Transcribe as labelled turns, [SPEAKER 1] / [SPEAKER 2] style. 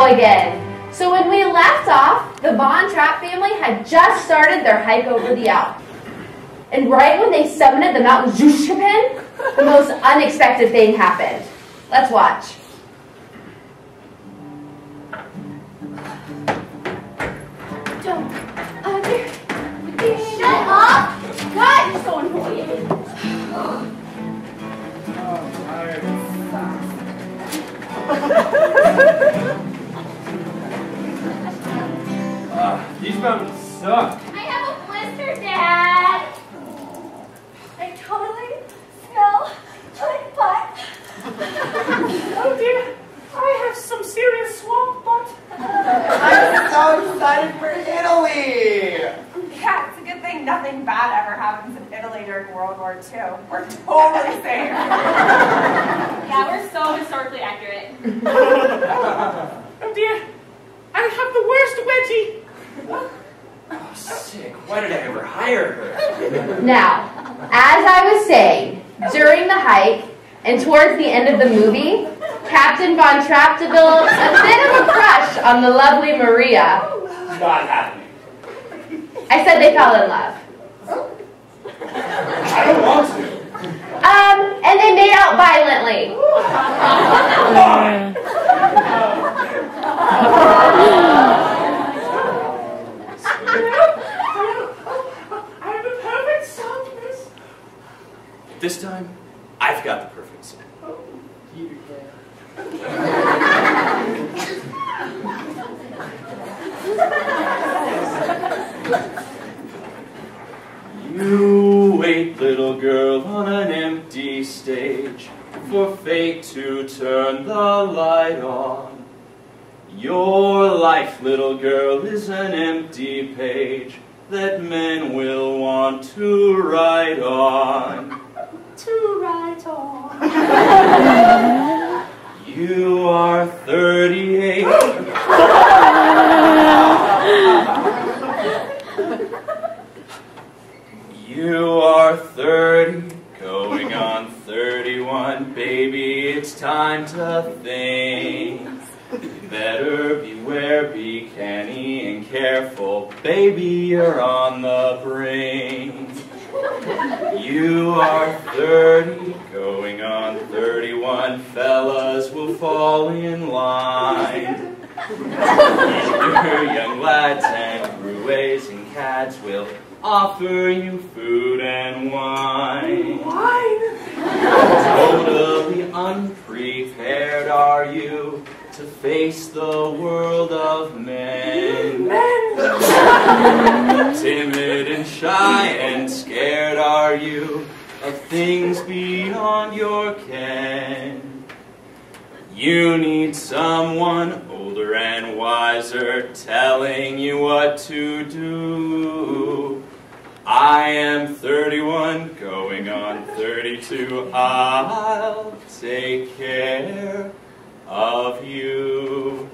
[SPEAKER 1] again. So when we left off, the Von Trapp family had just started their hike over the Alp. And right when they summited the mountain Zhushkapen, the most unexpected thing happened. Let's watch.
[SPEAKER 2] Don't. Shut up! God, you're so annoying.
[SPEAKER 3] These mountains suck.
[SPEAKER 2] I have a blister, Dad. I totally smell like butt.
[SPEAKER 4] Oh dear, I have some serious swamp butt.
[SPEAKER 5] I'm so excited for Italy!
[SPEAKER 6] Yeah, it's a good thing nothing bad ever happens in Italy during World War II. We're totally safe.
[SPEAKER 2] Yeah, we're so historically accurate.
[SPEAKER 4] Oh dear, I have the worst wedgie.
[SPEAKER 3] Oh, sick. Why did I ever hire her?
[SPEAKER 1] Now, as I was saying, during the hike and towards the end of the movie, Captain Von Trapp develops a bit of a crush on the lovely Maria.
[SPEAKER 3] Not happening.
[SPEAKER 1] I said they fell in love.
[SPEAKER 3] I don't want to.
[SPEAKER 1] And they made out violently.
[SPEAKER 4] I have the perfect song for this.
[SPEAKER 3] This time, I've got the perfect song. You wait, little girl, on an empty stage for fate to turn the light on. Your life, little girl, is an empty page that men will want to write on.
[SPEAKER 6] To write on.
[SPEAKER 3] You are 38. You are 30, going on 31. Baby, it's time to think. Better beware, be canny and careful. Baby, you're on the brink. You are 30, going on 31. Fellas will fall in line. Your young lads and roues and cads will offer you food and wine. Totally unprepared are you to face the world of men. Timid and shy and scared are you of things beyond your ken. You need someone older and wiser telling you what to do. I am 31, going on 32. I'll take care of you.